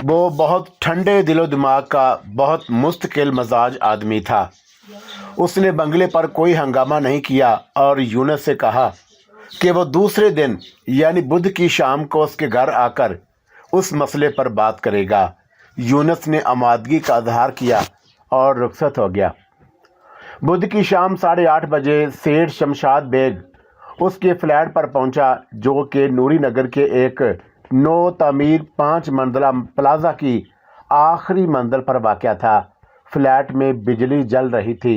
वो बहुत ठंडे दिलो दिमाग का, बहुत मुस्तकिल मजाज आदमी था। उसने बंगले पर कोई हंगामा नहीं किया और यूनुस से कहा कि वो दूसरे दिन यानी बुध की शाम को उसके घर आकर उस मसले पर बात करेगा। यूनुस ने आमादगी का इजहार किया और रुखसत हो गया। बुध की शाम 8:30 बजे सेठ शमशाद बेग उसके फ्लैट पर पहुंचा, जो कि नूरी नगर के एक नौ तामीर 5 मंजिला प्लाजा की आखिरी मंजिल पर वाक़या था। फ्लैट में बिजली जल रही थी।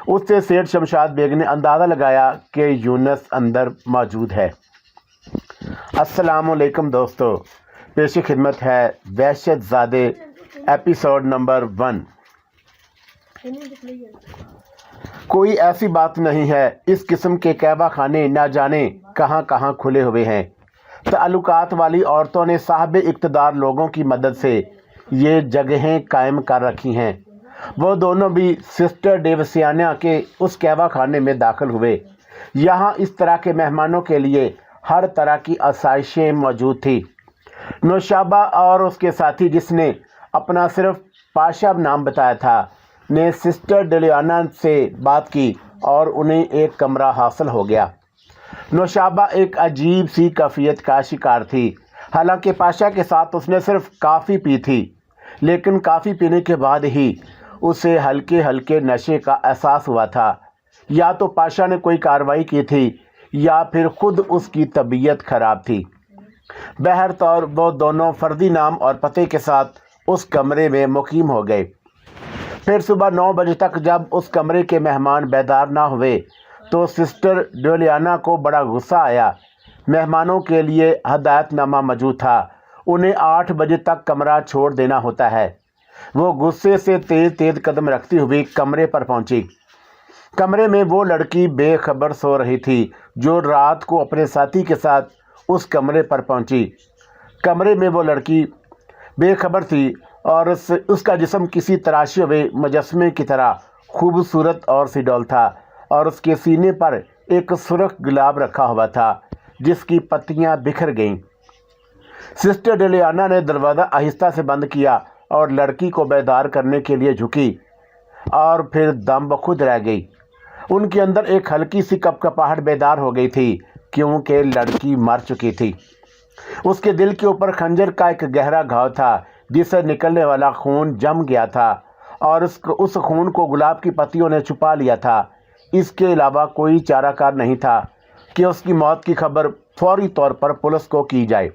उससे सेठ शमशाद बेग ने अंदाज़ा लगाया कि यूनुस अंदर मौजूद है। अस्सलामुअलैकुम दोस्तों, पेश खिदमत है वहशत ज़ादे एपिसोड नंबर 1। कोई ऐसी बात नहीं है, इस किस्म के कहवा खाने ना जाने कहाँ कहाँ खुले हुए हैं। ताल्लुकात वाली औरतों ने साहब इक़्तिदार लोगों की मदद से ये जगहें कायम कर रखी हैं। वो दोनों भी सिस्टर डेवसियाना के उस कहवा खाने में दाखिल हुए। यहाँ इस तरह के मेहमानों के लिए हर तरह की आसाइशें मौजूद थी। नौशाबा और उसके साथी, जिसने अपना सिर्फ पाशा नाम बताया था, ने सिस्टर डेलियाना से बात की और उन्हें एक कमरा हासिल हो गया। नौशाबा एक अजीब सी कैफियत का शिकार थी। हालांकि पाशा के साथ उसने सिर्फ काफ़ी पी थी, लेकिन काफ़ी पीने के बाद ही उसे हल्के हल्के नशे का एहसास हुआ था। या तो पाशा ने कोई कार्रवाई की थी या फिर खुद उसकी तबीयत ख़राब थी। बहरतौर वो दोनों फर्दी नाम और पते के साथ उस कमरे में मुकीम हो गए। फिर सुबह 9 बजे तक जब उस कमरे के मेहमान बेदार ना हुए तो सिस्टर डेलियाना को बड़ा गुस्सा आया। मेहमानों के लिए हदायतनामा मौजूद था, उन्हें 8 बजे तक कमरा छोड़ देना होता है। वो गुस्से से तेज तेज कदम रखती हुई कमरे पर पहुंची। कमरे में वो लड़की बेखबर सो रही थी जो रात को अपने साथी के साथ उस कमरे पर पहुंची। कमरे में वो लड़की बेखबर थी और उसका जिस्म किसी तराशे हुए मुजस्मे की तरह खूबसूरत और सिडौल था, और उसके सीने पर एक सुर्ख गुलाब रखा हुआ था जिसकी पत्तियां बिखर गईं। सिस्टर डेलियाना ने दरवाज़ा आहिस्ता से बंद किया और लड़की को बेदार करने के लिए झुकी और फिर दम बखुद रह गई। उनके अंदर एक हल्की सी कपकपाहट बेदार हो गई थी, क्योंकि लड़की मर चुकी थी। उसके दिल के ऊपर खंजर का एक गहरा घाव था जिससे निकलने वाला खून जम गया था और उस खून को गुलाब की पत्तियों ने छुपा लिया था। इसके अलावा कोई चाराकार नहीं था कि उसकी मौत की खबर फौरी तौर पर पुलिस को की जाए।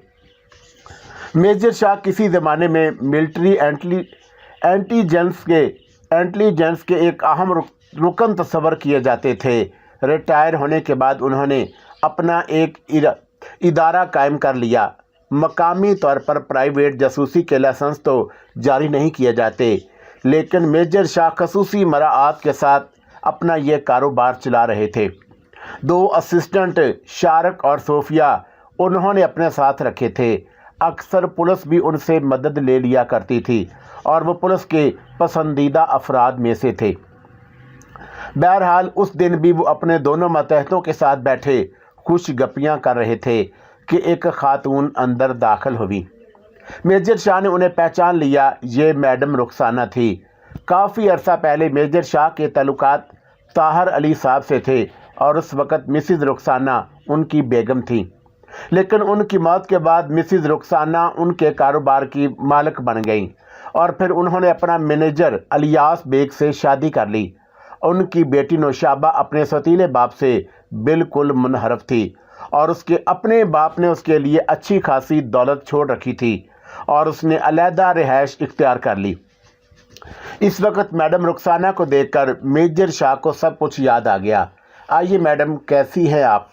मेजर शाह किसी ज़माने में मिलिट्री इंटेलिजेंस के एक अहम रुकन तस्वर किए जाते थे। रिटायर होने के बाद उन्होंने अपना एक इदारा कायम कर लिया। मकामी तौर पर प्राइवेट जासूसी के लाइसेंस तो जारी नहीं किए जाते, लेकिन मेजर शाह खसूसी मराआत के साथ अपना ये कारोबार चला रहे थे। 2 असिस्टेंट शारक और सोफिया उन्होंने अपने साथ रखे थे। अक्सर पुलिस भी उनसे मदद ले लिया करती थी और वो पुलिस के पसंदीदा अफराद में से थे। बहरहाल उस दिन भी वो अपने दोनों मतहतों के साथ बैठे खुश गप्पियाँ कर रहे थे कि एक खातून अंदर दाखिल हुई। मेजर शाह ने उन्हें पहचान लिया। ये मैडम रुखसाना थी। काफ़ी अरसा पहले मेजर शाह के ताल्लुकात ताहर अली साहब से थे और उस वक़्त मिसिज़ रुखसाना उनकी बेगम थी, लेकिन उनकी मौत के बाद मिसिज़ रुखसाना उनके कारोबार की मालिक बन गईं और फिर उन्होंने अपना मैनेजर अलियास बेग से शादी कर ली। उनकी बेटी नौशाबा अपने सतीले बाप से बिल्कुल मुनहरफ थी और उसके अपने बाप ने उसके लिए अच्छी खासी दौलत छोड़ रखी थी और उसने अलहदा रिहाइश इख्तियार कर ली। इस वक्त मैडम रुखसाना को देखकर मेजर शाह को सब कुछ याद आ गया। आइए मैडम, कैसी हैं आप?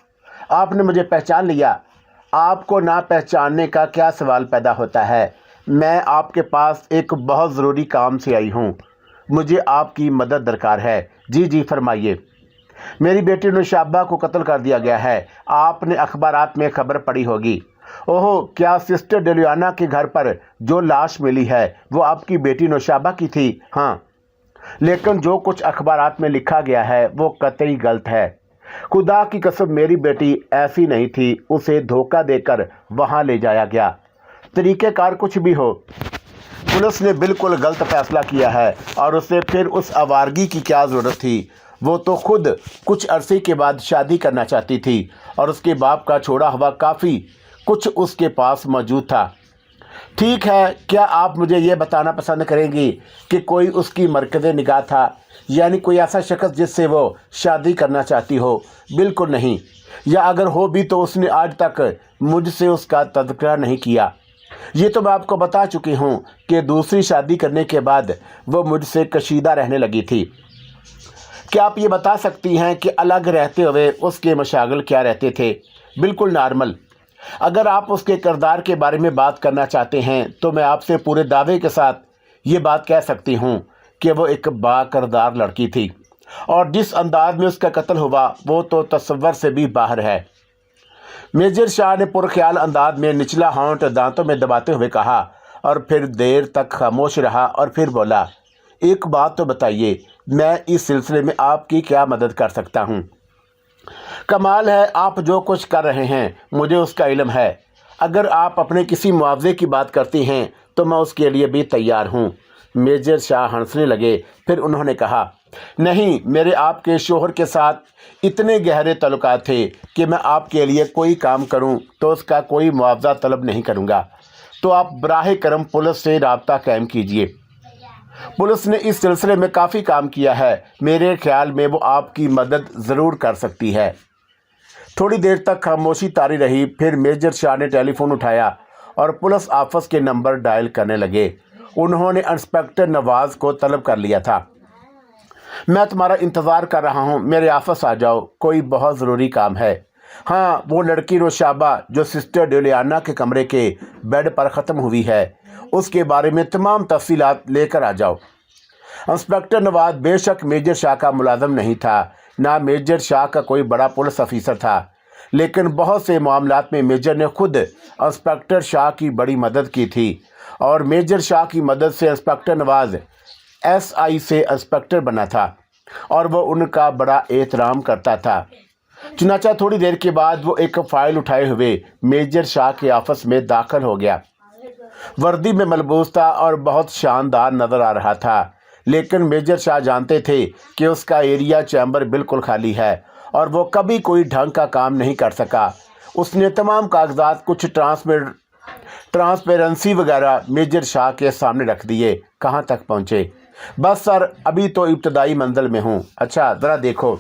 आपने मुझे पहचान लिया। आपको ना पहचानने का क्या सवाल पैदा होता है। मैं आपके पास एक बहुत ज़रूरी काम से आई हूँ। मुझे आपकी मदद दरकार है। जी जी फरमाइए। मेरी बेटी नौशाबा को कत्ल कर दिया गया है। आपने अखबारात में खबर पढ़ी होगी। ओहो, क्या सिस्टर डेलियाना के घर पर जो लाश मिली है वो आपकी बेटी नौशाबा की थी? हाँ, लेकिन जो कुछ अखबारात में लिखा गया है वो कतई गलत है। खुदा की कसम, मेरी बेटी ऐसी नहीं थी। उसे धोखा देकर वहाँ ले जाया गया। तरीक़ेकार कुछ भी हो, पुलिस ने बिल्कुल गलत फैसला किया है और उसे फिर उस आवारगी की क्या ज़रूरत थी। वो तो खुद कुछ अरसे के बाद शादी करना चाहती थी और उसके बाप का छोड़ा हुआ काफ़ी कुछ उसके पास मौजूद था। ठीक है, क्या आप मुझे ये बताना पसंद करेंगी कि कोई उसकी मरकज़े निगाह था, यानी कोई ऐसा शख्स जिससे वो शादी करना चाहती हो? बिल्कुल नहीं। या अगर हो भी तो उसने आज तक मुझसे उसका तज़किरा नहीं किया। ये तो मैं आपको बता चुकी हूँ कि दूसरी शादी करने के बाद वो मुझसे कशीदा रहने लगी थी। क्या आप ये बता सकती हैं कि अलग रहते हुए उसके मशागिल क्या रहते थे? बिल्कुल नॉर्मल। अगर आप उसके किरदार के बारे में बात करना चाहते हैं तो मैं आपसे पूरे दावे के साथ ये बात कह सकती हूँ कि वो एक बाकिरदार लड़की थी और जिस अंदाज में उसका कत्ल हुआ वो तो तसव्वुर से भी बाहर है। मेजर शाह ने पुरख्याल अंदाज में निचला होंठ दांतों में दबाते हुए कहा और फिर देर तक खामोश रहा और फिर बोला, एक बात तो बताइए, मैं इस सिलसिले में आपकी क्या मदद कर सकता हूँ? कमाल है, आप जो कुछ कर रहे हैं मुझे उसका इल्म है। अगर आप अपने किसी मुआवजे की बात करती हैं तो मैं उसके लिए भी तैयार हूँ। मेजर शाह हंसने लगे। फिर उन्होंने कहा, नहीं, मेरे आपके शोहर के साथ इतने गहरे तल्लुकात थे कि मैं आपके लिए कोई काम करूं तो उसका कोई मुआवजा तलब नहीं करूंगा। तो आप बराह करम पुलिस से राब्ता कायम कीजिए। पुलिस ने इस सिलसिले में काफ़ी काम किया है, मेरे ख्याल में वो आपकी मदद ज़रूर कर सकती है। थोड़ी देर तक खामोशी तारी रही। फिर मेजर शाह ने टेलीफोन उठाया और पुलिस ऑफिस के नंबर डायल करने लगे। उन्होंने इंस्पेक्टर नवाज़ को तलब कर लिया था। मैं तुम्हारा इंतज़ार कर रहा हूँ, मेरे ऑफिस आ जाओ, कोई बहुत ज़रूरी काम है। हाँ, वो लड़की नौशाबा जो सिस्टर जुलियाना के कमरे के बेड पर ख़त्म हुई है, उसके बारे में तमाम तफसीलात लेकर आ जाओ। इंस्पेक्टर नवाज़ बेशक मेजर शाह का मुलाज़म नहीं था, ना मेजर शाह का कोई बड़ा पुलिस अफसर था, लेकिन बहुत से मामलात में मेजर ने खुद इंस्पेक्टर शाह की बड़ी मदद की थी और मेजर शाह की मदद से इंस्पेक्टर नवाज़ SI से इंस्पेक्टर बना था और वो उनका बड़ा एहतराम करता था। चुनाचा थोड़ी देर के बाद वो एक फ़ाइल उठाए हुए मेजर शाह के ऑफिस में दाखिल हो गया। वर्दी में मलबूस था और बहुत शानदार नज़र आ रहा था, लेकिन मेजर शाह जानते थे कि उसका एरिया चैम्बर बिल्कुल खाली है और वो कभी कोई ढंग का काम नहीं कर सका। उसने तमाम कागजात, कुछ ट्रांसपेरेंसी वगैरह मेजर शाह के सामने रख दिए। कहाँ तक पहुँचे? बस सर, अभी तो इब्तदाई मंजिल में हूँ। अच्छा, ज़रा देखो,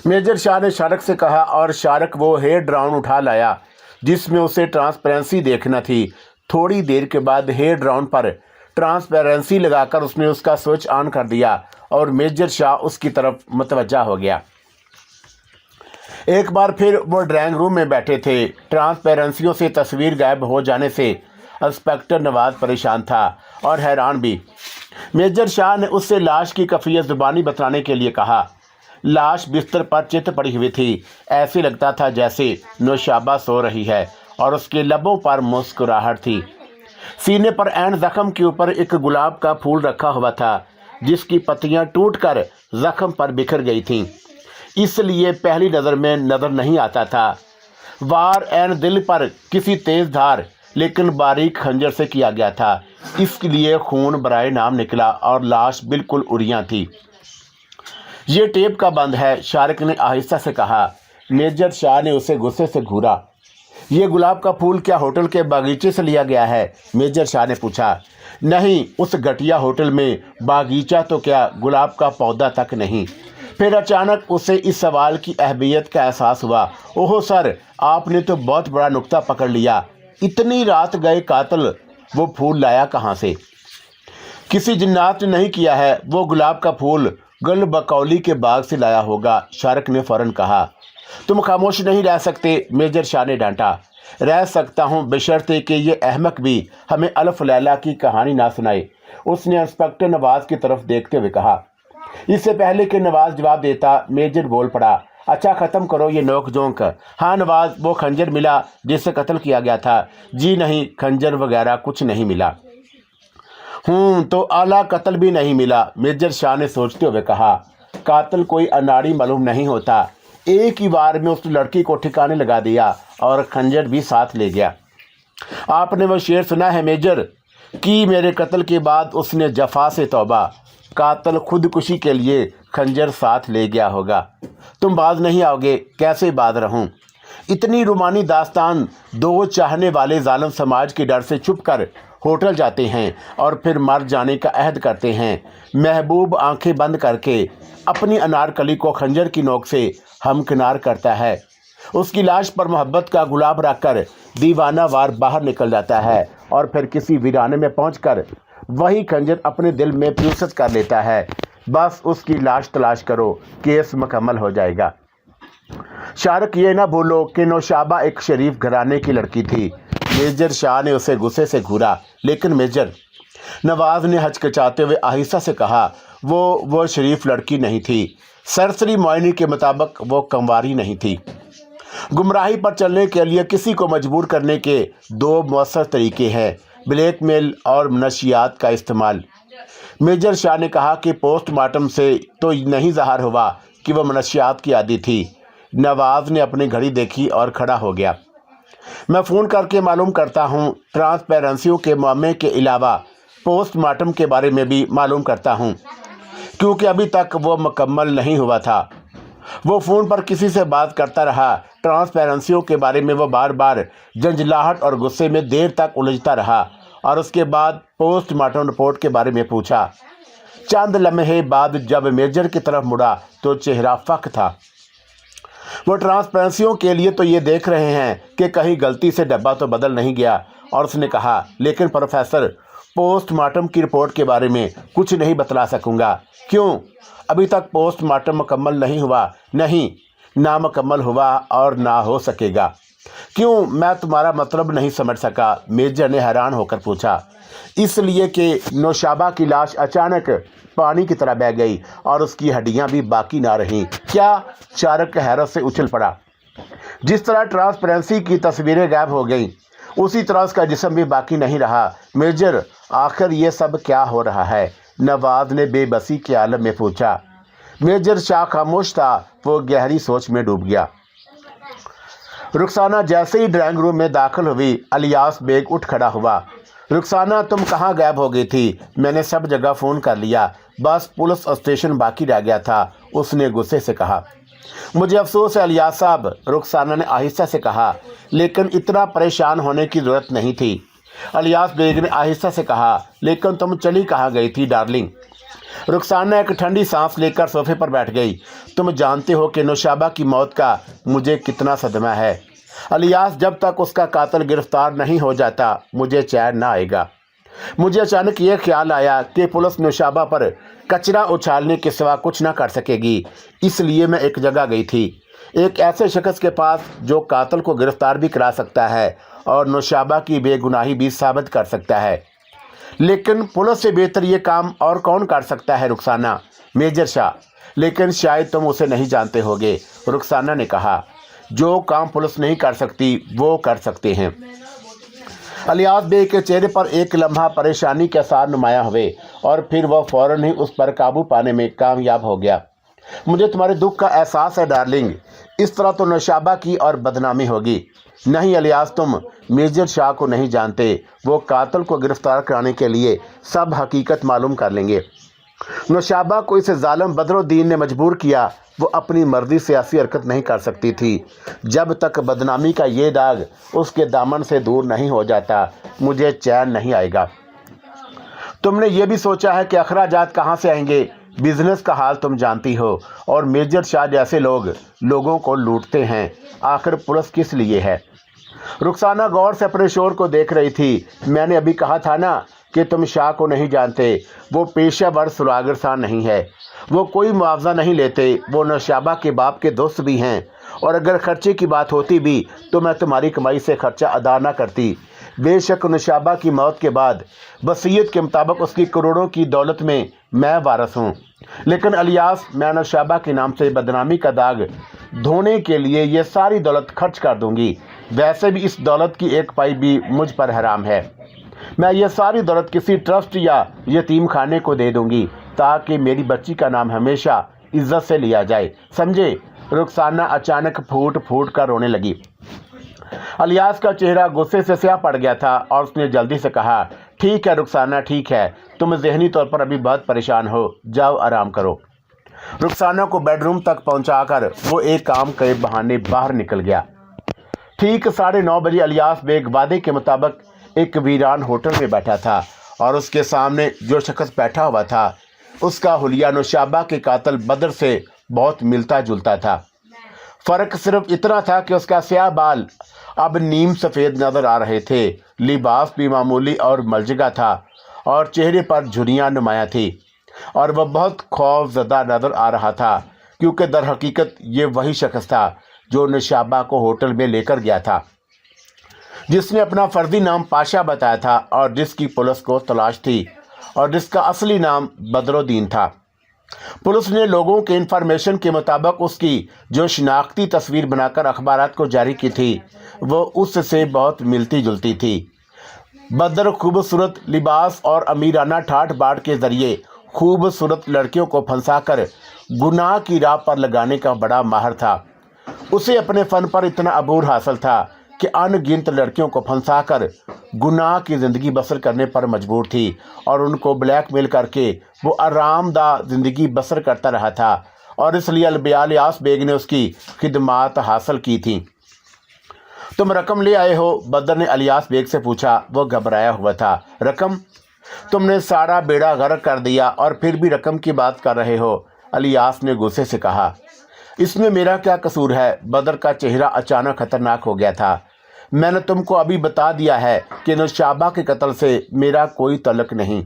मेजर शाह ने शारक से कहा और शारक वो हेयर ड्राउन उठा लाया जिसमें उसे ट्रांसपेरेंसी देखना थी। थोड़ी देर के बाद हेयर ड्राउन पर ट्रांसपेरेंसी लगाकर उसने उसका स्विच ऑन कर दिया और मेजर शाह उसकी तरफ मुतवज्जा हो गया। एक बार फिर वो ड्राइंग रूम में बैठे थे। ट्रांसपेरेंसियों से तस्वीर गायब हो जाने से इंस्पेक्टर नवाज़ परेशान था और हैरान भी। मेजर शाह ने उससे लाश की कैफियत ज़ुबानी बताने के लिए कहा। लाश बिस्तर पर चित पड़ी हुई थी। ऐसे लगता था जैसे नौशाबा सो रही है और उसके लबों पर मुस्कुराहट थी। सीने पर ऐन ज़ख्म के ऊपर एक गुलाब का फूल रखा हुआ था जिसकी पत्तियां टूटकर ज़ख्म पर बिखर गई थीं, इसलिए पहली नज़र में नज़र नहीं आता था। वार ऐन दिल पर किसी तेज़ धार लेकिन बारीक खंजर से किया गया था, इसलिए खून बराए नाम निकला और लाश बिल्कुल उड़ियाँ थी। ये टेप का बंद है, शारिक ने आहिस्ता से कहा। मेजर शाह ने उसे गुस्से से घूरा। ये गुलाब का फूल क्या होटल के बागीचे से लिया गया है? मेजर शाह ने पूछा। नहीं, उस घटिया होटल में बागीचा तो क्या, गुलाब का पौधा तक नहीं। फिर अचानक उसे इस सवाल की अहमियत का एहसास हुआ। ओहो सर, आपने तो बहुत बड़ा नुक्ता पकड़ लिया। इतनी रात गए कातिल वो फूल लाया कहाँ से? किसी जिन्नात ने नहीं किया है, वो गुलाब का फूल गल बकौली के बाग से लाया होगा, शारक ने फौरन कहा। तुम खामोश नहीं रह सकते, मेजर शाह ने डांटा। रह सकता हूँ बशर्ते कि ये अहमक भी हमें अल्फ लैला की कहानी ना सुनाए, उसने इंस्पेक्टर नवाज़ की तरफ देखते हुए कहा। इससे पहले कि नवाज़ जवाब देता, मेजर बोल पड़ा। अच्छा, ख़त्म करो ये नोक झोंक। हाँ नवाज़, वो खंजर मिला जिससे कत्ल किया गया था? जी नहीं, खंजर वगैरह कुछ नहीं मिला। तो आला कत्ल भी नहीं मिला, मेजर शाह ने सोचते हुए कहा। कातिल कोई अनाड़ी मालूम नहीं होता, एक ही बार में उस लड़की को ठिकाने लगा दिया और खंजर भी साथ ले गया। आपने वो शेर सुना है मेजर कि मेरे कत्ल के बाद उसने जफा से तौबा, कातल खुदकुशी के लिए खंजर साथ ले गया होगा। तुम बाज नहीं आओगे, कैसे बाज रहूं। इतनी रुमानी दास्तान दो चाहने वाले जालिम समाज के डर से छुप कर होटल जाते हैं और फिर मर जाने का अहद करते हैं। महबूब आंखें बंद करके अपनी अनारकली को खंजर की नोक से हमकिनार करता है। उसकी लाश पर मोहब्बत का गुलाब रखकर दीवाना वार बाहर निकल जाता है और फिर किसी वीराने में पहुंचकर वही खंजर अपने दिल में प्यूसत कर लेता है। बस उसकी लाश तलाश करो, केस मुकम्मल हो जाएगा। शारक ये ना भूलो कि नौशाबा एक शरीफ घराने की लड़की थी। मेजर शाह ने उसे गुस्से से घूरा, लेकिन मेजर, नवाज ने हचकिचाते हुए आहिस्ता से कहा, वो शरीफ लड़की नहीं थी। सरसरी मुआयने के मुताबिक वो कंवारी नहीं थी। गुमराही पर चलने के लिए किसी को मजबूर करने के दो मौसर तरीके हैं, ब्लैकमेल और नशियात का इस्तेमाल। मेजर शाह ने कहा कि पोस्टमार्टम से तो नहीं ज़ाहिर हुआ कि वह मनशियात की आदी थी। नवाज ने अपनी घड़ी देखी और खड़ा हो गया। मैं फ़ोन करके मालूम करता हूँ। ट्रांसपेरेंसियों के मामले के अलावा पोस्टमार्टम के बारे में भी मालूम करता हूँ, क्योंकि अभी तक वो मुकम्मल नहीं हुआ था। वो फ़ोन पर किसी से बात करता रहा। ट्रांसपेरेंसियों के बारे में वो बार बार झंझलाहट और गुस्से में देर तक उलझता रहा और उसके बाद पोस्टमार्टम रिपोर्ट के बारे में पूछा। चंद लम्हे बाद जब मेजर की तरफ मुड़ा तो चेहरा फक था। वो ट्रांसपेरेंसियों के लिए तो ये देख रहे हैं कि कहीं गलती से डब्बा तो बदल नहीं गया, और उसने कहा, लेकिन प्रोफेसर, पोस्टमार्टम की रिपोर्ट के बारे में कुछ नहीं बतला सकूंगा। क्यों? अभी तक पोस्टमार्टम मुकम्मल नहीं हुआ। नहीं, ना मुकम्मल हुआ और ना हो सकेगा। क्यों? मैं तुम्हारा मतलब नहीं समझ सका, मेजर ने हैरान होकर पूछा। इसलिए कि नौशाबा की लाश अचानक पानी की तरह बह गई और उसकी हड्डियां भी बाकी ना रहीं। क्या? शारक हैरत से उछल पड़ा। जिस तरह ट्रांसपेरेंसी की तस्वीरें गायब हो गईं, उसी तरह उसका जिस्म भी बाकी नहीं रहा। मेजर, आखिर ये सब क्या हो रहा है? नवाज ने बेबसी के आलम में पूछा। मेजर शाह खामोश था। वो गहरी सोच में डूब गया। रुखसाना जैसे ही ड्राइंग रूम में दाखिल हुई, इलियास बेग उठ खड़ा हुआ। रुखसाना, तुम कहाँ गायब हो गई थी? मैंने सब जगह फ़ोन कर लिया, बस पुलिस स्टेशन बाकी रह गया था, उसने गुस्से से कहा। मुझे अफसोस है इलियास साहब, रुखसाना ने आहिस्ता से कहा, लेकिन इतना परेशान होने की ज़रूरत नहीं थी। इलियास बेग ने आहिस्ता से कहा, लेकिन तुम चली कहाँ गई थी डार्लिंग? रुखसाना एक ठंडी सांस लेकर सोफे पर बैठ गई। तुम जानते हो कि नौशाबा की मौत का मुझे कितना सदमा है इलियास। जब तक उसका कातिल गिरफ्तार नहीं हो जाता मुझे चैन ना आएगा। मुझे अचानक ये ख्याल आया कि पुलिस नौशाबा पर कचरा उछालने के सिवा कुछ ना कर सकेगी। इसलिए मैं एक जगह गई थी, एक ऐसे शख्स के पास जो कातिल को गिरफ्तार भी करा सकता है और नौशाबा की बेगुनाही भी साबित कर सकता है। लेकिन पुलिस से बेहतर ये काम और कौन कर सकता है रुखसाना? मेजर शाह। लेकिन शायद तुम उसे नहीं जानते होगे, रुखसाना ने कहा। जो काम पुलिस नहीं कर सकती वो कर सकते हैं। इलियास बेग के चेहरे पर एक लम्हा परेशानी के साथ नुमाया हुए और फिर वह फौरन ही उस पर काबू पाने में कामयाब हो गया। मुझे तुम्हारे दुख का एहसास है डार्लिंग, इस तरह तो नौशाबा की और बदनामी होगी। नहीं इलियास, तुम मेजर शाह को नहीं जानते। वो कातिल को गिरफ्तार कराने के लिए सब हकीकत मालूम कर लेंगे। नौशाबा को इस जालिम बदरुद्दीन ने मजबूर किया। वो अपनी मर्जी से ऐसी हरकत नहीं कर सकती थी। जब तक बदनामी का ये दाग उसके दामन से दूर नहीं हो जाता मुझे चैन नहीं आएगा। तुमने ये भी सोचा है कि अखराजात कहाँ से आएंगे? बिजनेस का हाल तुम जानती हो, और मेजर शाह जैसे लोग लोगों को लूटते हैं। आखिर पुलिस किस लिए है? रुखसाना गौर से अपने शोर को देख रही थी। मैंने अभी कहा था ना कि तुम शाह को नहीं जानते। वो पेशावर सुरागरसान नहीं है। वो कोई मुआवजा नहीं लेते। वो नौशाबा के बाप के दोस्त भी हैं, और अगर खर्चे की बात होती भी तो मैं तुम्हारी कमाई से खर्चा अदा ना करती। बेशक नौशाबा की मौत के बाद वसीयत के मुताबिक उसकी करोड़ों की दौलत में मैं वारस हूँ, लेकिन इलियास, मैं नौशाबा के नाम से बदनामी का दाग धोने के लिए ये सारी दौलत खर्च कर दूंगी। वैसे भी इस दौलत की एक पाई भी मुझ पर हराम है। मैं ये सारी दौलत किसी ट्रस्ट या यतीम खाने को दे दूंगी ताकि मेरी बच्ची का नाम हमेशा इज्जत से लिया जाए, समझे? रुखसाना अचानक फूट फूट कर रोने लगी। الیاس کا چہرہ غصے سے سیاہ پڑ گیا تھا اور اس نے جلدی سے کہا، ٹھیک ہے رخسانہ، ٹھیک ہے، تم ذہنی طور پر ابھی بہت پریشان ہو، جاؤ آرام کرو۔ رخسانہ کو بیڈ روم تک پہنچا کر وہ ایک کام کے بہانے باہر نکل گیا۔ ٹھیک 9:30 بجے الیاس بیگ وعدے کے مطابق ایک ویران ہوٹل میں بیٹھا تھا اور اس کے سامنے جو شخص بیٹھا ہوا تھا اس کا حلیہ نوشابہ کے قاتل بدر سے بہت ملتا جلتا تھا۔ فرق صرف اتنا تھا کہ اس کا سیاہ بال اب نیم سفید نظر آ رہے تھے، لباس بھی معمولی اور ملجگا تھا اور چہرے پر جھریاں نمایاں تھی، اور وہ بہت خوف زدہ نظر آ رہا تھا کیونکہ در حقیقت یہ وہی شخص تھا جو نوشابہ کو ہوٹل میں لے کر گیا تھا، جس نے اپنا فرضی نام پاشا بتایا تھا اور جس کی پولیس کو تلاش تھی اور جس کا اصلی نام بدرالدین تھا۔ پولیس نے لوگوں کے انفارمیشن کے مطابق اس کی جو شناختی تصویر بنا کر اخبارات کو جاری کی تھی وہ اس سے بہت ملتی جلتی تھی۔ بدر خوبصورت لباس اور امیرانہ ٹھاٹ باٹ کے ذریعے خوبصورت لڑکیوں کو پھنسا کر گناہ کی راہ پر لگانے کا بڑا ماہر تھا۔ اسے اپنے فن پر اتنا عبور حاصل تھا کہ ان گنت لڑکیوں کو پھنسا کر گناہ کی زندگی بسر کرنے پر مجبور تھی اور ان کو بلیک میل کر کے وہ آرام دہ زندگی بسر کرتا رہا تھا، اور اس لیے الیاس بیگ نے اس کی خدمات حاصل کی تھیں۔ تم رقم لے آئے ہو؟ بدر نے الیاس بیگ سے پوچھا۔ وہ گھبرایا ہوا تھا۔ رقم؟ تم نے سارا بیڑا غرق کر دیا اور پھر بھی رقم کی بات کر رہے ہو، الیاس نے غصے سے کہا۔ اس میں میرا کیا قصور ہے؟ بدر کا چہرہ اچانک خطرناک ہو گیا تھا۔ میں نے تم کو ابھی بتا دیا ہے کہ نوشابہ کے قتل سے میرا کوئی تعلق نہیں۔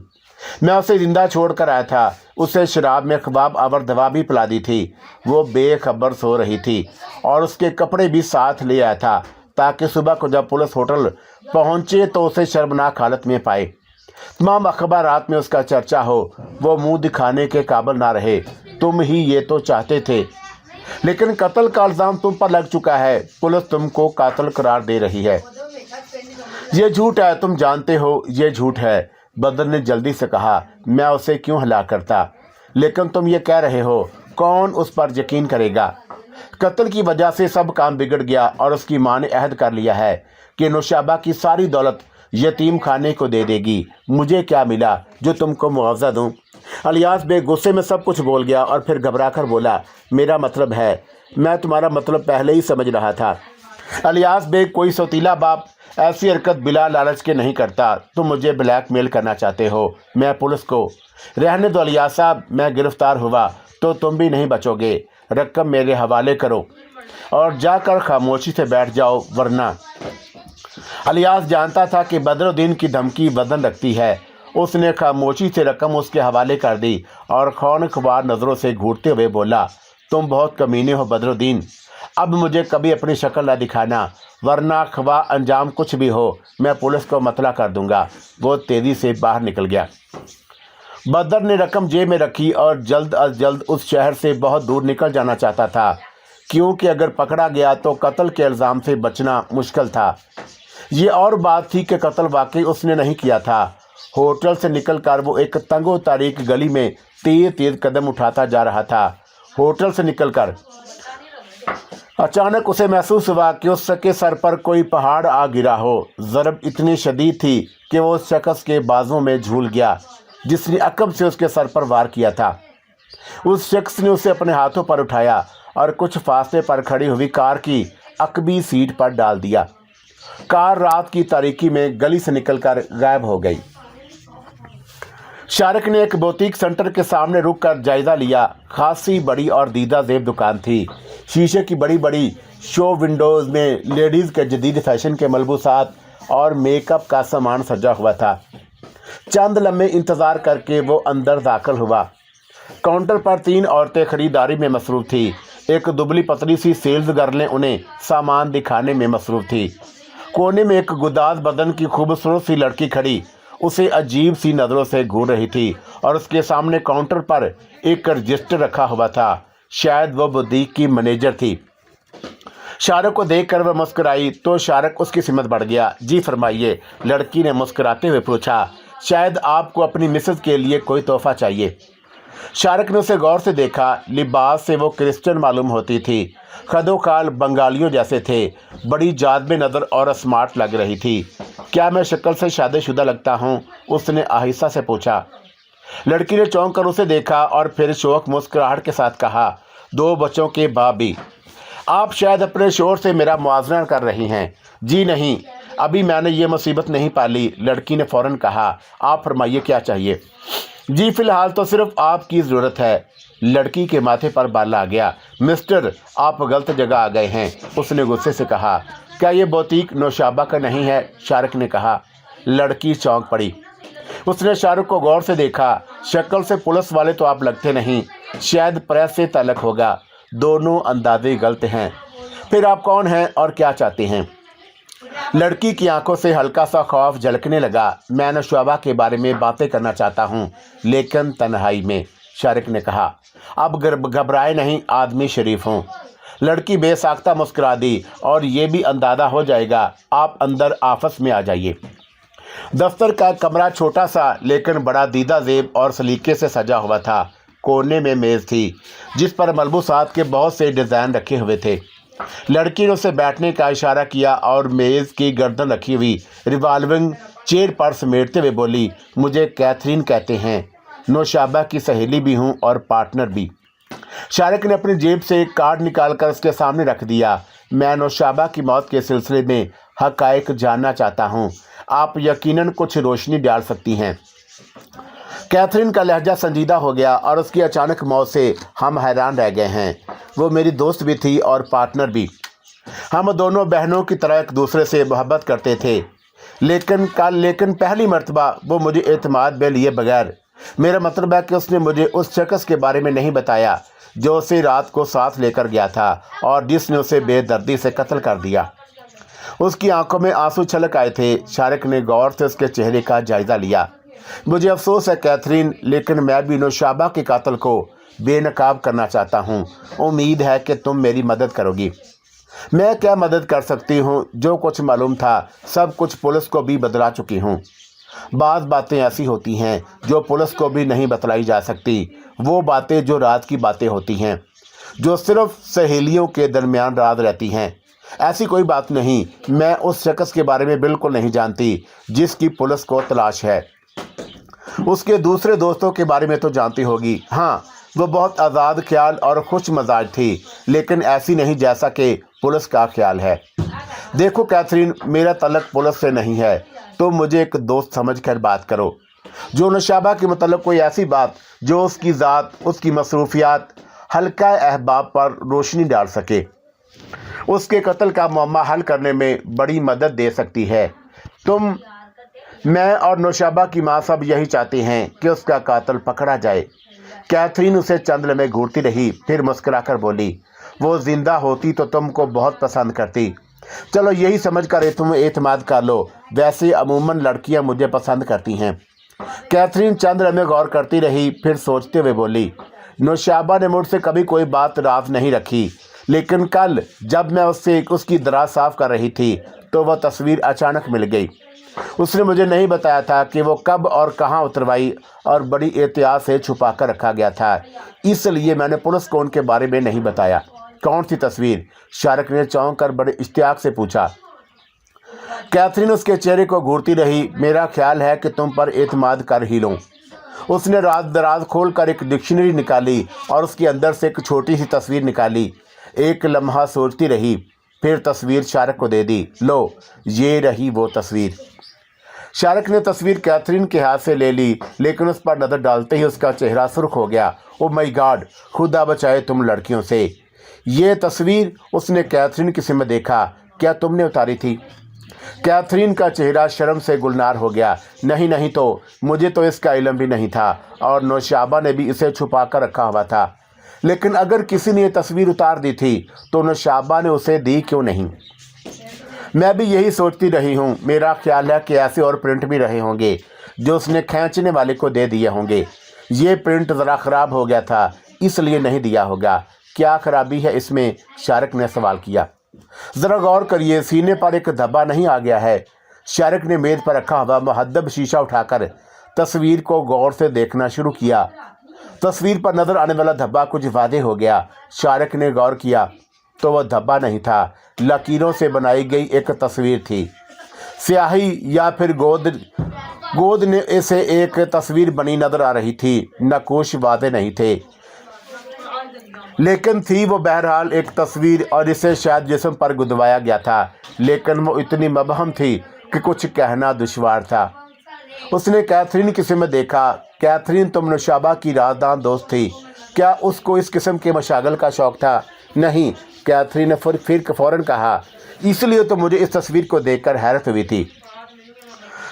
میں اسے زندہ چھوڑ کر آیا تھا، اسے شراب میں خواب آور دوا بھی پلا دی تھی، وہ بے خبر سو رہی تھی اور اس کے کپڑے بھی ساتھ لے آیا تھا تاکہ صبح کو جب پولیس ہوٹل پہنچے تو اسے شرمناک حالت میں پائے، تمام اخبارات میں اس کا چرچا ہو، وہ منہ دکھانے کے قابل نہ رہے۔ تم ہی یہ تو چاہتے تھے، لیکن قتل کا الزام تم پر لگ چکا ہے، پولیس تم کو قاتل قرار دے رہی ہے۔ یہ جھوٹ ہے، تم جانتے ہو یہ جھوٹ ہے، بدر نے جلدی سے کہا۔ میں اسے کیوں ہلاک کرتا؟ لیکن تم یہ کہہ رہے ہو، کون اس پر یقین کرے گا؟ قتل کی وجہ سے سب کام بگڑ گیا اور اس کی ماں نے عہد کر لیا ہے کہ نوشابہ کی ساری دولت یتیم خانے کو دے دے گی۔ مجھے کیا ملا جو تم کو معاوضہ دوں؟ الیاس بے غصے میں سب کچھ بول گیا اور پھر گھبرا کر بولا، میرا مطلب ہے، میں تمہارا مطلب پہلے ہی سمجھ رہا تھا۔ الیاس بے کوئی سوتیلا باپ ایسی حرکت بلا لالچ کے نہیں کرتا۔ تم مجھے بلیک میل کرنا چاہتے ہو، میں پولیس کو۔ رہنے دو الیاس صاحب، میں گرفتار ہوا تو تم بھی نہیں بچو گے۔ رقم میرے حوالے کرو اور جا کر خاموشی سے بیٹھ جاؤ، ورنہ۔ الیاس جانتا تھا کہ بدرالدین کی دھمکی وزن رکھتی ہے۔ اس نے خاموشی سے رقم اس کے حوالے کر دی اور خونخوار نظروں سے گھورتے ہوئے بولا، تم بہت کمینے ہو بدرالدین، اب مجھے کبھی اپنی شکل نہ دکھانا، ورنہ خواہ انجام کچھ بھی ہو میں پولیس کو مطلع کر دوں گا۔ وہ تیزی سے باہر نکل گیا۔ بدر نے رقم جیب میں رکھی اور جلد از جلد اس شہر سے بہت دور نکل جانا چاہتا تھا، کیونکہ اگر پکڑا گیا تو قتل کے الزام سے بچنا مشکل تھا۔ یہ اور بات تھی کہ قتل واقعی اس نے نہیں کیا تھا۔ ہوٹل سے نکل کر وہ ایک تنگ و تاریک گلی میں تیز تیز قدم اٹھاتا جا رہا تھا۔ ہوٹل سے نکل کر اچانک اسے محسوس ہوا کہ اس کے سر پر کوئی پہاڑ آ گرا ہو۔ ضرب اتنی شدید تھی کہ وہ اس شخص کے بازوں میں جھول گیا جس نے عقب سے اس کے سر پر وار کیا تھا۔ اس شخص نے اسے اپنے ہاتھوں پر اٹھایا اور کچھ فاصلے پر کھڑی ہوئی کار کی عقبی سیٹ پر ڈال دیا۔ کار رات کی تاریکی میں گلی سے نکل کر غائب ہو گئی۔ شارق نے ایک بوتیک سینٹر کے سامنے رک کر جائزہ لیا۔ خاصی بڑی اور دیدہ زیب دکان تھی۔ شیشے کی بڑی بڑی شو ونڈوز میں لیڈیز کے جدید فیشن کے ملبوسات اور میک اپ کا سامان سجا ہوا تھا۔ چند لمحے انتظار کر کے وہ اندر داخل ہوا۔ کاؤنٹر پر 3 عورتیں خریداری میں مصروف تھیں۔ ایک دبلی پتلی سی سیلز گرلیں انہیں سامان دکھانے میں مصروف تھی۔ کونے میں ایک گداز بدن کی خوبصورت سی لڑکی کھڑی اسے عجیب سی نظروں سے گھور رہی تھی اور اس کے سامنے کاؤنٹر پر ایک رجسٹر رکھا ہوا تھا۔ شاید وہ بوتیک کی مینیجر تھی۔ شارق کو دیکھ کر وہ مسکرائی تو شارق اس کی سمت بڑھ گیا۔ جی فرمائیے، لڑکی نے مسکراتے ہوئے پوچھا۔ شاید آپ کو اپنی مسز کے لیے کوئی تحفہ چاہیے۔ शाहरुख ने उसे गौर से देखा। लिबास से वो क्रिश्चियन मालूम होती थी। कदोकाल बंगालियों जैसे थे। बड़ी जादबे नज़र और स्मार्ट लग रही थी। क्या मैं शक्ल से शादीशुदा लगता हूँ? उसने आहिस्ता से पूछा। लड़की ने चौंक कर उसे देखा और फिर शौक मुस्कुराहट के साथ कहा, 2 बच्चों के बाप भी। आप शायद अपने शोर से मेरा मुआवजा कर रही हैं। जी नहीं, अभी मैंने ये मुसीबत नहीं पाली, लड़की ने फौरन कहा। आप फरमाइए क्या चाहिए? जी फ़िलहाल तो सिर्फ आपकी ज़रूरत है। लड़की के माथे पर बाल आ गया। मिस्टर, आप गलत जगह आ गए हैं, उसने गुस्से से कहा। क्या ये बुटीक नौशाबा का नहीं है? शाहरुख ने कहा। लड़की चौंक पड़ी। उसने शाहरुख को गौर से देखा। शक्ल से पुलिस वाले तो आप लगते नहीं, शायद प्रेस से ताल्लुक होगा। दोनों अंदाजे गलत हैं। फिर आप कौन हैं और क्या चाहते हैं? लड़की की आंखों से हल्का सा खौफ झलकने लगा। मैं नौशाबा के बारे में बातें करना चाहता हूँ, लेकिन तन्हाई में, शाहरुख ने कहा। अब घबराए नहीं, आदमी शरीफ हूँ। लड़की बेसाख्ता मुस्कुरा दी। और ये भी अंदाज़ा हो जाएगा, आप अंदर ऑफिस में आ जाइए। दफ्तर का कमरा छोटा सा लेकिन बड़ा दीदा जेब और सलीके से सजा हुआ था। कोने में मेज़ थी जिस पर मलबूसात के बहुत से डिज़ाइन रखे हुए थे। लड़की ने उसे बैठने का इशारा किया और मेज़ की गर्दन रखी हुई रिवॉल्विंग चेयर पर समेटते हुए बोली, मुझे कैथरीन कहते हैं, नौशाबा की सहेली भी हूँ और पार्टनर भी। शाहरुख ने अपनी जेब से एक कार्ड निकालकर उसके सामने रख दिया। मैं नौशाबा की मौत के सिलसिले में हक़ाइक़ जानना चाहता हूँ। आप यकीनन कुछ रोशनी डाल सकती हैं। कैथरीन का लहजा संजीदा हो गया और उसकी अचानक मौत से हम हैरान रह गए हैं। वो मेरी दोस्त भी थी और पार्टनर भी। हम दोनों बहनों की तरह एक दूसरे से मोहब्बत करते थे, लेकिन पहली मर्तबा वो मुझे एतमाद में लिए बगैर, मेरा मतलब है कि उसने मुझे उस शख्स के बारे में नहीं बताया जो उसे रात को साथ लेकर गया था और जिसने उसे बेदर्दी से कत्ल कर दिया। उसकी आंखों में आंसू छलक आए थे। शाहरुख ने गौर से उसके चेहरे का जायज़ा लिया। मुझे अफसोस है कैथरीन, लेकिन मैं भी नौशाबा के कातिल को बेनकाब करना चाहता हूँ। उम्मीद है कि तुम मेरी मदद करोगी। मैं क्या मदद कर सकती हूँ? जो कुछ मालूम था सब कुछ पुलिस को भी बतला चुकी हूँ। बाज़ बातें ऐसी होती हैं जो पुलिस को भी नहीं बतलाई जा सकती। वो बातें जो रात की बातें होती हैं, जो सिर्फ सहेलियों के दरमियान राज रहती हैं। ऐसी कोई बात नहीं। मैं उस शख्स के बारे में बिल्कुल नहीं जानती जिसकी पुलिस को तलाश है। उसके दूसरे दोस्तों के बारे में तो जानती होगी। हाँ, वो बहुत आज़ाद ख्याल और खुश मजाज थी, लेकिन ऐसी नहीं जैसा कि पुलिस का ख्याल है। देखो कैथरीन, मेरा तल्लुक पुलिस से नहीं है। तो मुझे एक दोस्त समझकर बात करो। जो नौशाबा के मतलब कोई ऐसी बात जो उसकी ज़ात, उसकी मसरूफियात, हल्का अहबाब पर रोशनी डाल सके, उसके कत्ल का मामला हल करने में बड़ी मदद दे सकती है। तुम, मैं और नौशाबा की माँ सब यही चाहते हैं कि उसका कातिल पकड़ा जाए। कैथरीन उसे चंद लम्हे घूरती रही, फिर मुस्कुराकर बोली, वो जिंदा होती तो तुमको बहुत पसंद करती। चलो यही समझकर तुम एतमाद कर लो। वैसे अमूमन लड़कियां मुझे पसंद करती हैं। कैथरीन चंद लम्हे गौर करती रही, फिर सोचते हुए बोली, नौशाबा ने मुझसे कभी कोई बात राज नहीं रखी, लेकिन कल जब मैं उससे उसकी दराज साफ कर रही थी तो वह तस्वीर अचानक मिल गई। उसने मुझे नहीं बताया था कि वो कब और कहाँ उतरवाई और बड़ी एहतियात से छुपा कर रखा गया था, इसलिए मैंने पुलिस को उनके बारे में नहीं बताया। कौन सी तस्वीर? शाहरुख ने चौंक कर बड़े इश्तियाक से पूछा। कैथरीन उसके चेहरे को घूरती रही। मेरा ख्याल है कि तुम पर एतमाद कर ही लूँ। उसने राज दराज खोल कर एक डिक्शनरी निकाली और उसके अंदर से एक छोटी सी तस्वीर निकाली। एक लम्हा सोचती रही, फिर तस्वीर शाहरुख को दे दी। लो, ये रही वो तस्वीर। शाहरुख ने तस्वीर कैथरीन के हाथ से ले ली, लेकिन उस पर नज़र डालते ही उसका चेहरा सुर्ख हो गया। ओ माय गॉड, खुदा बचाए तुम लड़कियों से। ये तस्वीर उसने कैथरीन के सिर देखा। क्या तुमने उतारी थी? कैथरीन का चेहरा शर्म से गुलनार हो गया। नहीं तो मुझे तो इसका इल्म भी नहीं था और नौशाबा ने भी इसे छुपा कर रखा हुआ था। लेकिन अगर किसी ने ये तस्वीर उतार दी थी तो नौशाबा ने उसे दी क्यों नहीं? मैं भी यही सोचती रही हूँ। मेरा ख्याल है कि ऐसे और प्रिंट भी रहे होंगे जो उसने खींचने वाले को दे दिए होंगे। ये प्रिंट ज़रा ख़राब हो गया था, इसलिए नहीं दिया होगा। क्या खराबी है इसमें? शाहरुख ने सवाल किया। ज़रा गौर करिए, सीने पर एक धब्बा नहीं आ गया है? शाहरुख ने मेज़ पर रखा हुआ मुहद्दब शीशा उठाकर तस्वीर को गौर से देखना शुरू किया। तस्वीर पर नजर आने वाला धब्बा कुछ वादे हो गया। शारिक ने गौर किया तो वह धब्बा नहीं था, लकीरों से बनाई गई एक तस्वीर थी। स्याही या फिर गोद ने इसे एक तस्वीर बनी नजर आ रही थी। नक्काश वादे नहीं थे, लेकिन थी वो बहरहाल एक तस्वीर, और इसे शायद जिस्म पर गुदवाया गया था, लेकिन वो इतनी मबहम थी कि कुछ कहना दुश्वार था। उसने कैथरीन की में देखा। कैथरीन तुम नौशाबा की राजदान दोस्त थी, क्या उसको इस किस्म के मशागल का शौक़ था? नहीं, कैथरीन ने फिर फ़ौरन कहा, इसलिए तो मुझे इस तस्वीर को देखकर हैरत हुई थी।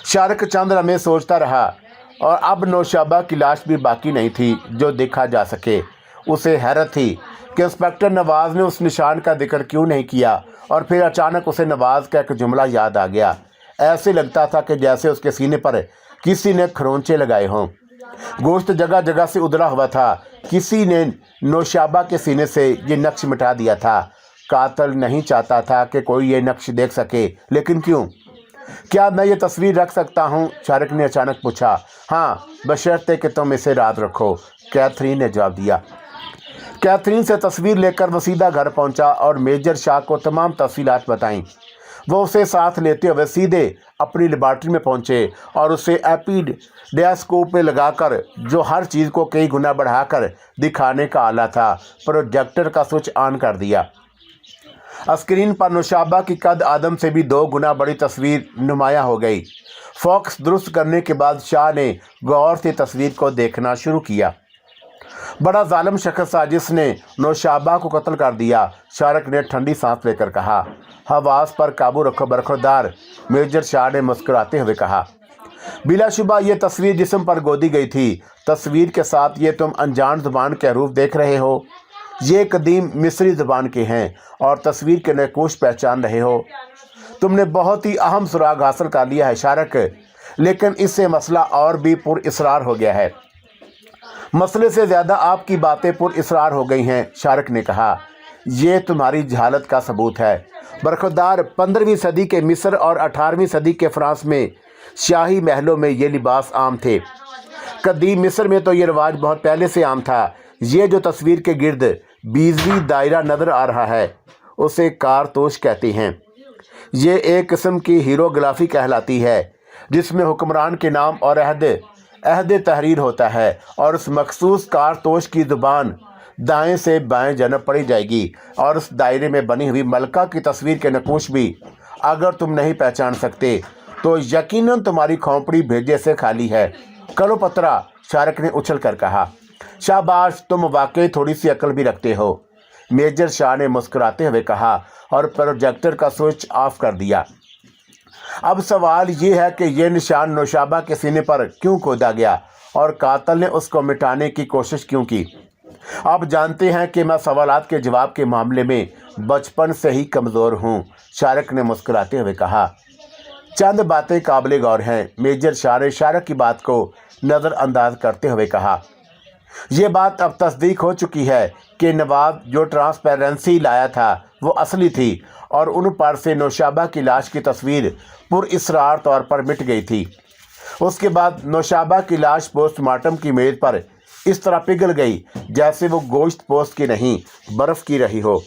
शारिक चंद लम्हे सोचता रहा, और अब नौशाबा की लाश भी बाकी नहीं थी जो देखा जा सके। उसे हैरत थी कि इंस्पेक्टर नवाज़ ने उस निशान का जिक्र क्यों नहीं किया, और फिर अचानक उसे नवाज़ का एक जुमला याद आ गया। ऐसे लगता था कि जैसे उसके सीने पर किसी ने खरोंचे लगाए हों। गोश्त जगह जगह से उधड़ा हुआ था। किसी ने नौशाबा के सीने से ये नक्श मिटा दिया था। कातिल नहीं चाहता था कि कोई ये नक्श देख सके, लेकिन क्यों? क्या मैं ये तस्वीर रख सकता हूँ? शारिक ने अचानक पूछा। हाँ, बशर्ते कि तुम इसे रात रखो, कैथरीन ने जवाब दिया। कैथरीन से तस्वीर लेकर वो सीधा घर पहुंचा और मेजर शाह को तमाम तफसीलात बताईं। वो उसे साथ लेते हुए सीधे अपनी लेबॉर्ट्री में पहुंचे और उसे एपिडायस्कोप में लगाकर, जो हर चीज़ को कई गुना बढ़ाकर दिखाने का आला था, प्रोजेक्टर का स्विच ऑन कर दिया। स्क्रीन पर नौशाबा की कद आदम से भी 2 गुना बड़ी तस्वीर नुमाया हो गई। फोकस दुरुस्त करने के बाद शाह ने गौर से तस्वीर को देखना शुरू किया। बड़ा जालिम शख्स था जिसने नौशाबा को कत्ल कर दिया। शारिक ने ठंडी सांस लेकर कहा। हवास पर काबू रखो बरखुरदार, मेजर शाह ने मुस्कुराते हुए कहा। बिलाशुबा ये तस्वीर जिस्म पर गोदी गई थी। तस्वीर के साथ ये तुम अनजान ज़ुबान के हरूफ देख रहे हो। ये कदीम मिस्री ज़ुबान के हैं और तस्वीर के नक्काश पहचान रहे हो। तुमने बहुत ही अहम सुराग हासिल कर लिया है शारिक, लेकिन इससे मसला और भी पुरइसरार हो गया है। मसले से ज़्यादा आपकी बातें पुरइसरार हो गई हैं, शारिक ने कहा। ये तुम्हारी जहालत का सबूत है बरखुरदार। 15वीं सदी के मिस्र और 18वीं सदी के फ्रांस में शाही महलों में ये लिबास आम थे। कदीम मिस्र में तो ये रिवाज बहुत पहले से आम था। ये जो तस्वीर के गिर्द बीजवी दायरा नज़र आ रहा है, उसे कारतूस कहते हैं। ये एक किस्म की हीरोग्राफी कहलाती है, जिसमें हुक्मरान के नाम और अहद तहरीर होता है, और उस मखसूस कारतूस की ज़ुबान दाएं से बाएं जानब पड़ी जाएगी, और उस दायरे में बनी हुई मलका की तस्वीर के नक्काश भी अगर तुम नहीं पहचान सकते तो यकीनन तुम्हारी खोपड़ी भेजे से खाली है। करो पतरा, शारिक ने उछल कर कहा। शाबाश, तुम वाकई थोड़ी सी अक्ल भी रखते हो, मेजर शाह ने मुस्कुराते हुए कहा और प्रोजेक्टर का स्विच ऑफ कर दिया। अब सवाल ये है कि यह निशान नौशाबा के सीने पर क्यों खोदा गया और कातिल ने उसको मिटाने की कोशिश क्यों की? आप जानते हैं कि मैं सवालात के जवाब के मामले में बचपन से ही कमज़ोर हूँ, शारिक ने मुस्कुराते हुए कहा। चंद बातें काबिल गौर हैं, मेजर शाह ने शारिक की बात को नज़रअंदाज करते हुए कहा। ये बात अब तस्दीक हो चुकी है कि नवाब जो ट्रांसपेरेंसी लाया था वो असली थी, और उन पर से नौशाबा की लाश की तस्वीर पुरइसरार तौर पर मिट गई थी। उसके बाद नौशाबा की लाश पोस्टमार्टम की मेज़ पर इस तरह पिघल गई जैसे वो गोश्त पोस्ट की नहीं, बर्फ़ की रही हो।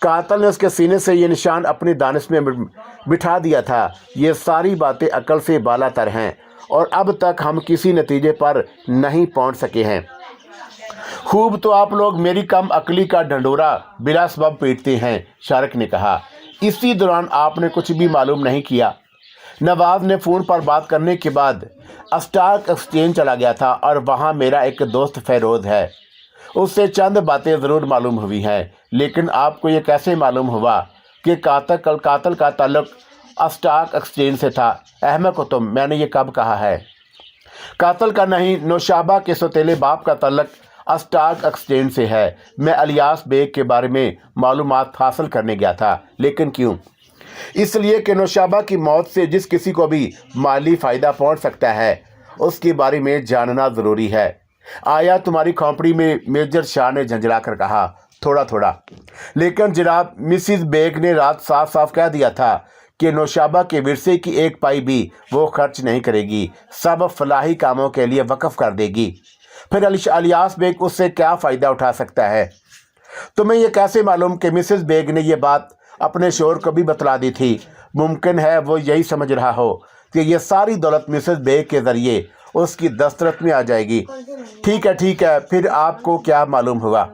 कातिल ने उसके सीने से ये निशान अपनी दानिश में बिठा दिया था। ये सारी बातें अकल से बालातर हैं और अब तक हम किसी नतीजे पर नहीं पहुंच सके हैं। खूब तो आप लोग मेरी कम अकली का ढंढोरा बिला सबब पीटते हैं, शारिक ने कहा। इसी दौरान आपने कुछ भी मालूम नहीं किया। नवाज ने फ़ोन पर बात करने के बाद स्टॉक एक्सचेंज चला गया था और वहाँ मेरा एक दोस्त फेरोज़ है, उससे चंद बातें ज़रूर मालूम हुई हैं, लेकिन आपको ये कैसे मालूम हुआ कि कातिल का ताल्लुक स्टॉक एक्सचेंज से था? अहमक हो तुम, मैंने ये कब कहा है? कातिल का नहीं, नौशाबा के सौतेले बाप का ताल्लुक स्टॉक एक्सचेंज से है। मैं इलियास बेग के बारे में मालूमात हासिल करने गया था, लेकिन क्यों? इसलिए कि नौशाबा की मौत से जिस किसी को भी माली फ़ायदा पहुंच सकता है, उसके बारे में जानना ज़रूरी है। आया तुम्हारी खोपड़ी में? मेजर शाह ने झंझला कर कहा। थोड़ा थोड़ा, लेकिन जनाब मिसिज बेग ने रात साफ साफ कह दिया था कि नौशाबा के विरसे की एक पाई भी वो खर्च नहीं करेगी, सब फलाही कामों के लिए वक्फ कर देगी। फिर अलियास बेग उससे क्या फ़ायदा उठा सकता है? तुम्हें ये कैसे मालूम कि मिसेस बेग ने ये बात अपने शोहर को भी बतला दी थी? मुमकिन है वो यही समझ रहा हो कि ये सारी दौलत मिसेस बेग के ज़रिए उसकी दस्तरत में आ जाएगी। ठीक है, फिर आपको क्या मालूम हुआ?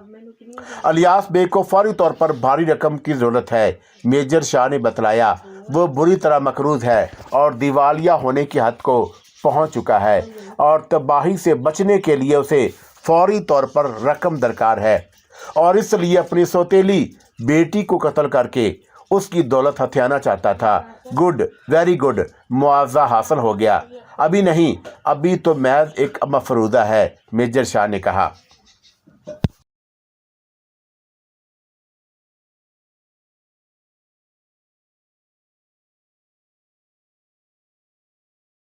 अलियास बेग को फौरी तौर पर भारी रकम की ज़रूरत है, मेजर शाह ने बतलाया। वो बुरी तरह मकरूज़ है और दिवालिया होने की हद को पहुंच चुका है और तबाही से बचने के लिए उसे फौरी तौर पर रकम दरकार है और इसलिए अपनी सौतेली बेटी को कत्ल करके उसकी दौलत हथियाना चाहता था। गुड, वेरी गुड, मुआवजा हासिल हो गया। अभी नहीं, अभी तो महज एक मफरूदा है, मेजर शाह ने कहा।